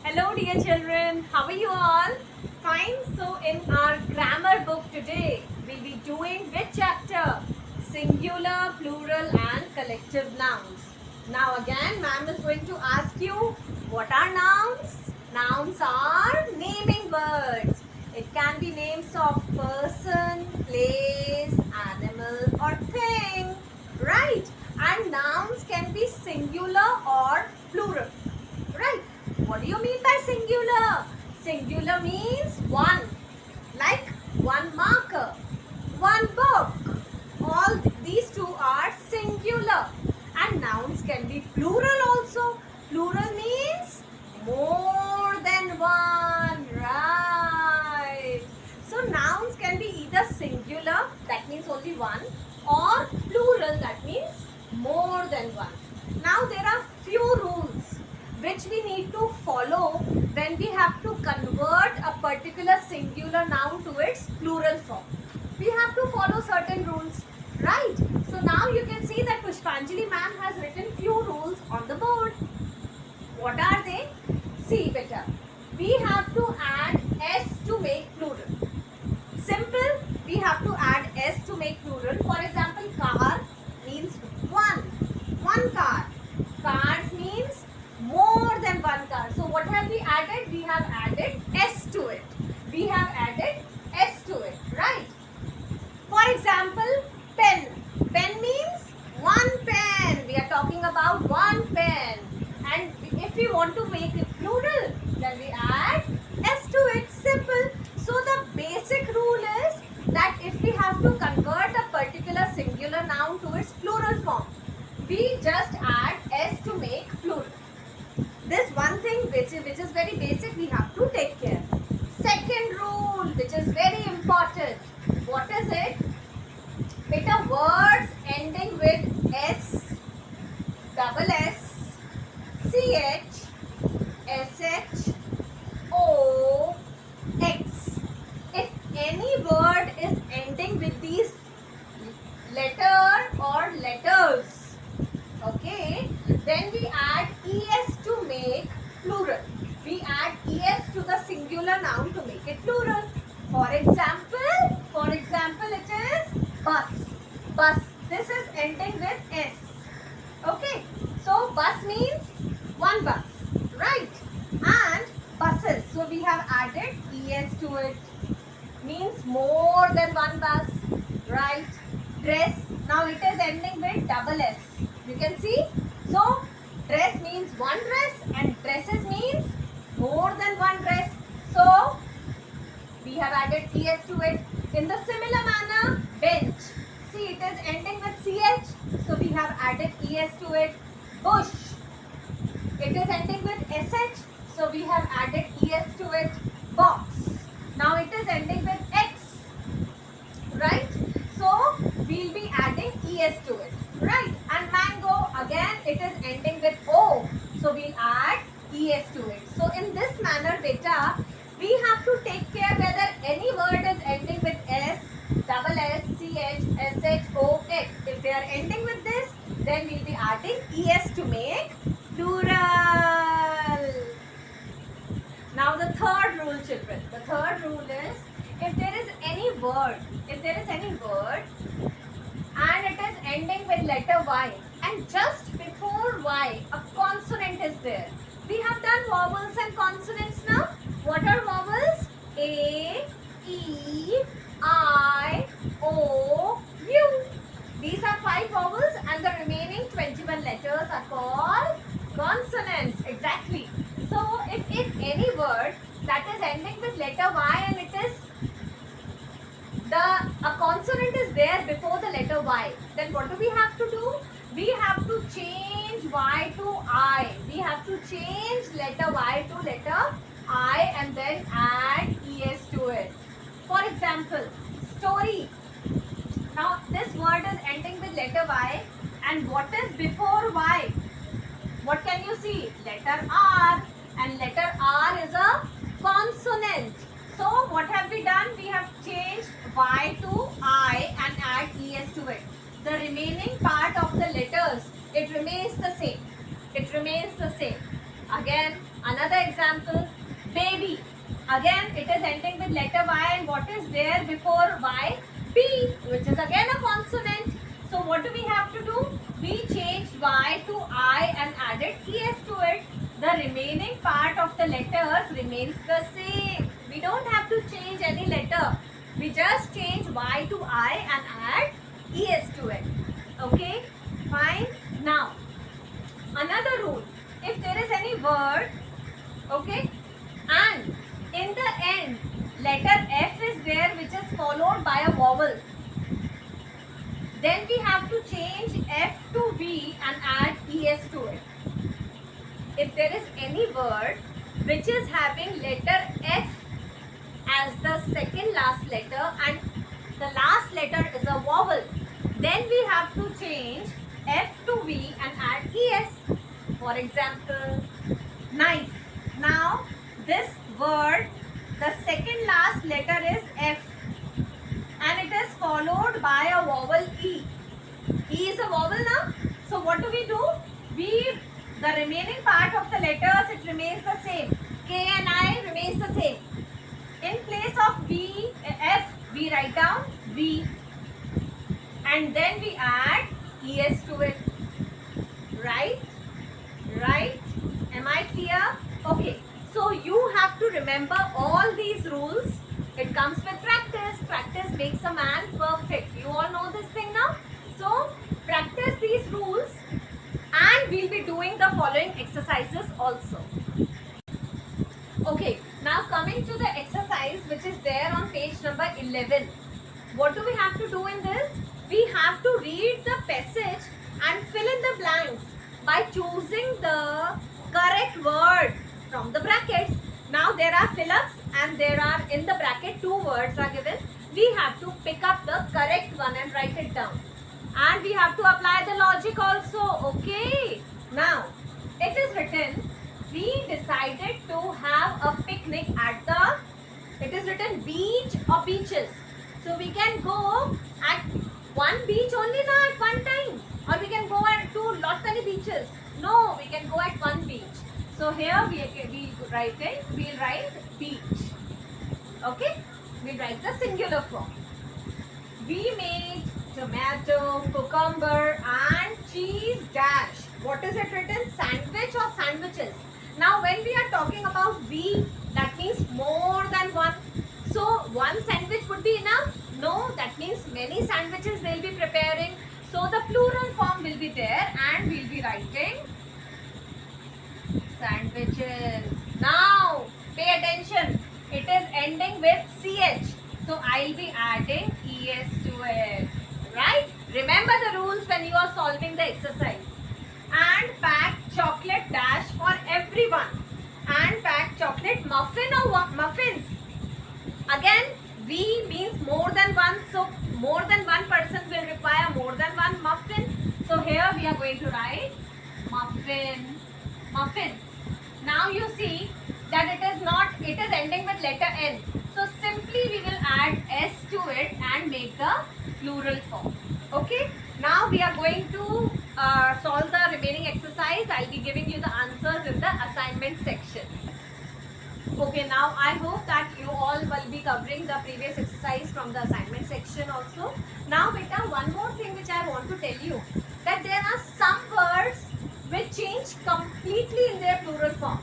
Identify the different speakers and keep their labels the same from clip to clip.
Speaker 1: Hello dear children, how are you all? Fine. So in our grammar book today, we'll be doing which chapter? Singular, plural and collective nouns. Now again, ma'am is going to ask you, what are nouns? Nouns are naming words. It can be names of person, place, animal or thing. Right? And nouns can be singular or plural. Right? What do you mean by singular? Singular means one, like one marker, one book. All these two are singular. And nouns can be plural also. Plural means more than one, right? So nouns can be either singular, that means only one, or plural, that means more than one. Now there are few rules which we need to follow when we have to convert a particular singular noun to its plural form. We have to follow certain rules, right? So now you can see that Pushpanjali ma'am has written few rules on the board. What are they? See better. We have to add s to make plural. Simple. We have to add s to make plural. For example, car means one car. Cars means more than one car. So what have we added? We have added s to it. We have added s to it, right? For example, pen. Pen means one pen. We are talking about one pen. And if we want to make it plural, then we add s to it. Simple. So the basic rule is that if we have to convert a particular singular noun to its plural form, we just add s to make plural. This one thing which is very basic, we have to take care. Second rule, which is very important. What is it? Beta words ending with s, double s, ch, sh, o, x. If any word is ending with these letter or letters, okay, then we add es to make plural. We add es to the singular noun to make it plural. For example, it is bus. Bus. This is ending with s. Okay. So bus means one bus, right? And buses. So we have added es to it. Means more than one bus, right? Dress. Now it is ending with double s. You can see. So dress means one dress and dresses means more than one dress. So we have added es to it. In the similar manner, bench. See, it is ending with ch. So we have added es to it. Bush. It is ending with sh. So we have added es to it. Box. Now it is ending with x. Right? So we'll be adding es to it. Right? And mango, again it is ending with o. So we'll add es to it. So in this manner, beta, we have to take care whether any word is ending with s, double s, ch, sh, o, x. If they are ending with this, then we'll be adding es to make plural. Now the third rule, children. The third rule is, if there is any word and it is ending with letter y, and just before y a consonant is there. We have done vowels and consonants now. What are vowels? A, E, I, O, U. These are 5 vowels and the remaining 21 letters are called consonants. Exactly. So if any word that is ending with letter y and it is a consonant is there before the letter y, then what do we have to do? We have to change y to I. We have to change letter y to letter I and then add es to it. For example, story. Now this word is ending with letter y and what is before y? What can you see? Letter R, and letter R is a consonant. So what have we done? We have changed y to I and add es to it. The remaining part of the letters, it remains the same. Again, another example. example, baby. Again, it is ending with letter Y, and what is there before Y? B, which is again a consonant. So what do we have to do? We changed Y to I and added ES to it. The remaining part of the letters remains the same. We don't have to change any letter. We just change Y to I and add ES to it. Okay, fine. Now, another rule. If there is any word, okay, and in the end letter F is there which is followed by a vowel, then we have to change F to V and add ES to it. If there is any word which is having letter F as the second last letter and the last letter is a vowel, then we have to change F to V and add ES. For example, knife. Now, this word, the second last letter is F and it is followed by a vowel E. E is a vowel now. So what do? The remaining part of the letters, it remains the same. K and I remains the same. In place of V, F, we write down V and then we add ES to it. Right? Right? Am I clear? Okay. So you have to remember all these rules. It comes with practice. Practice makes a man perfect. You all know this thing now? So practice these rules and we'll be doing the following exercises also. Okay, now coming to the exercise which is there on page number 11. What do we have to do in this? We have to read the passage and fill in the blanks by choosing the correct word from the brackets. Now there are fill-ups and there are in the bracket 2 words are given. We have to pick up the correct one and write it down. And we have to apply the logic also. Okay. Now, it is written, we decided to have a picnic at the, it is written beach or beaches. So we can go at one beach only now at one time. Or we can go to lot many beaches. No, we can go at one beach. So here we'll write beach. Okay? We'll write the singular form. We made tomato, cucumber and cheese dash. What is it written? Sandwich or sandwiches? Now when we are talking about we, that means more than one. So one sandwich would be enough? No, that means many sandwiches they'll be preparing. So the plural form will be there and we'll be writing sandwiches. Now pay attention. It is ending with CH. So I'll be adding ES to it. Right? Remember the rules when you are solving the exercise. And pack chocolate dash for everyone. And pack chocolate muffin or muffins. Again, we means more than one. So more than one person will require more than one muffin. So here we are going to write muffin, muffins. Now you see that it is ending with letter N. So simply we will add S to it and make the plural form. Okay. Now we are going to solve the remaining exercise. I'll be giving you the answers in the assignment section. Okay, now I hope that you all will be covering the previous exercise from the assignment section also. Now beta, one more thing which I want to tell you, that there are some words which change completely in their plural form.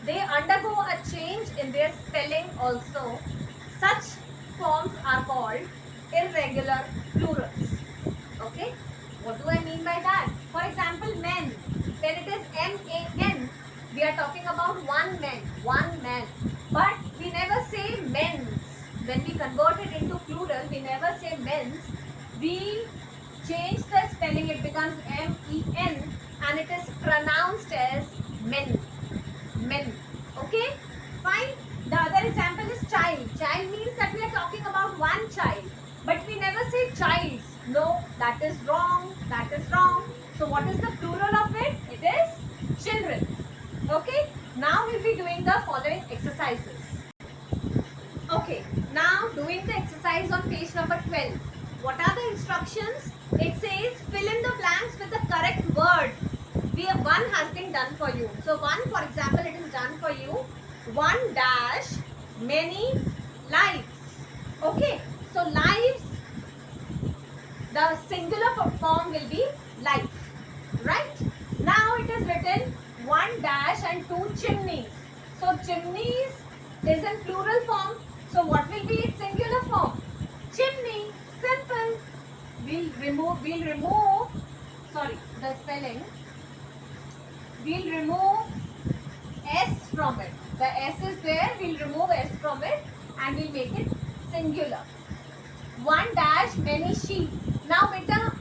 Speaker 1: They undergo a change in their spelling also. Such forms are called irregular plurals. Okay, what do I mean by that? For example, men, when it is M-A-N, we are talking about one man, but we never say men's. When we convert it into plural, we never say men's. We change the spelling, it becomes M-E-N and it is pronounced as men. Okay, fine. The other example is child. Child means that we are talking about one child, but we never say childs. No, that is wrong. So what is the plural of it? It is children. Okay, now we'll be doing the following exercises. Okay, now doing the exercise on page number 12. What are the instructions? It says fill in the blanks with the correct word. One has been done for you. So one, for example, it is done for one dash many lives. Okay, so lives, the singular form will be life, right? Now it is written one dash and two chimneys. So chimneys is in plural form. So what will be its singular form? Chimney. Simple. We'll remove, sorry, the spelling. We'll remove S from it. The S is there, we'll remove S from it and we'll make it singular. One dash many sheep. Now beta,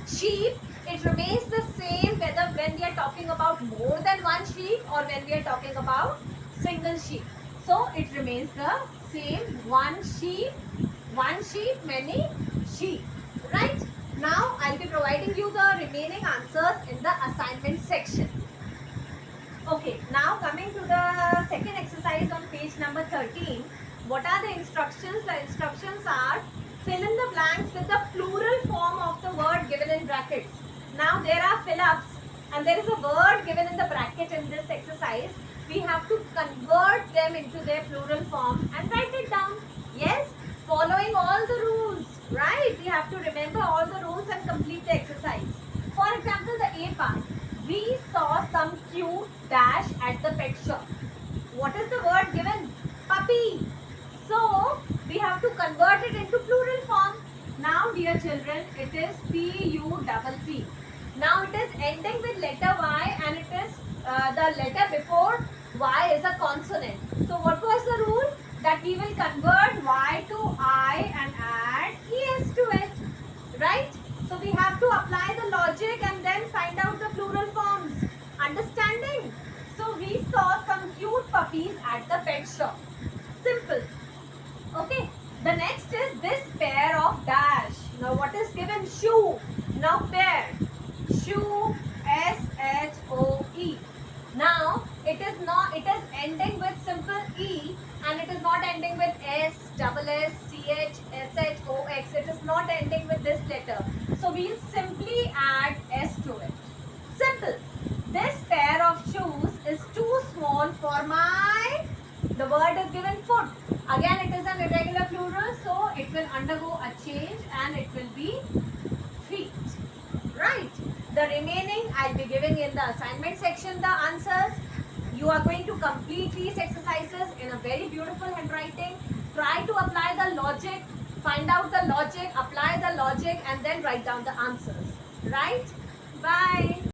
Speaker 1: sheep, it remains the same whether when we are talking about more than one sheep or when we are talking about single sheep. So it remains the same, one sheep, many sheep, right? Now I'll be providing you the remaining answers in the assignment section. Okay, now coming to the second exercise on page number 13. What are the instructions? The instructions are fill in the blanks with the plural form of the word given in brackets. Now there are fill-ups and there is a word given in the bracket in this exercise. We have to convert them into their plural form and write it down. Yes, following all the rules, right? We have to remember all the rules and complete the exercise. For example, the A part. We saw some cute dash at the pet shop. What is the word given? Puppy. So, we have to convert it into plural form. Now, dear children, it is P-U-P-P. Now, it is ending with letter Y and it is the letter before Y is a consonant. So, what was the rule? That we will convert Y to I and add ES to it. Right? So, we have to apply the logic and then find out the plural forms. Understanding? So, we saw some cute puppies at the pet shop. Simple. Okay. The next is this pair of dash. Now, what is given? Shoe. Now, pair. Shoe. S-H-O-E. Now, it is ending with simple E and it is not ending with S, double S, CH, SH-O-X. It is not ending with this letter. So, we'll simply add S to it. Simple. This pair of shoes is too small for my, the word is given foot. Again, it is an irregular plural, so it will undergo a change and it will be feet. Right. The remaining I'll be giving in the assignment section the answers. You are going to complete these exercises in a very beautiful handwriting. Try to apply the logic, find out the logic, apply the logic and then write down the answers. Right? Bye.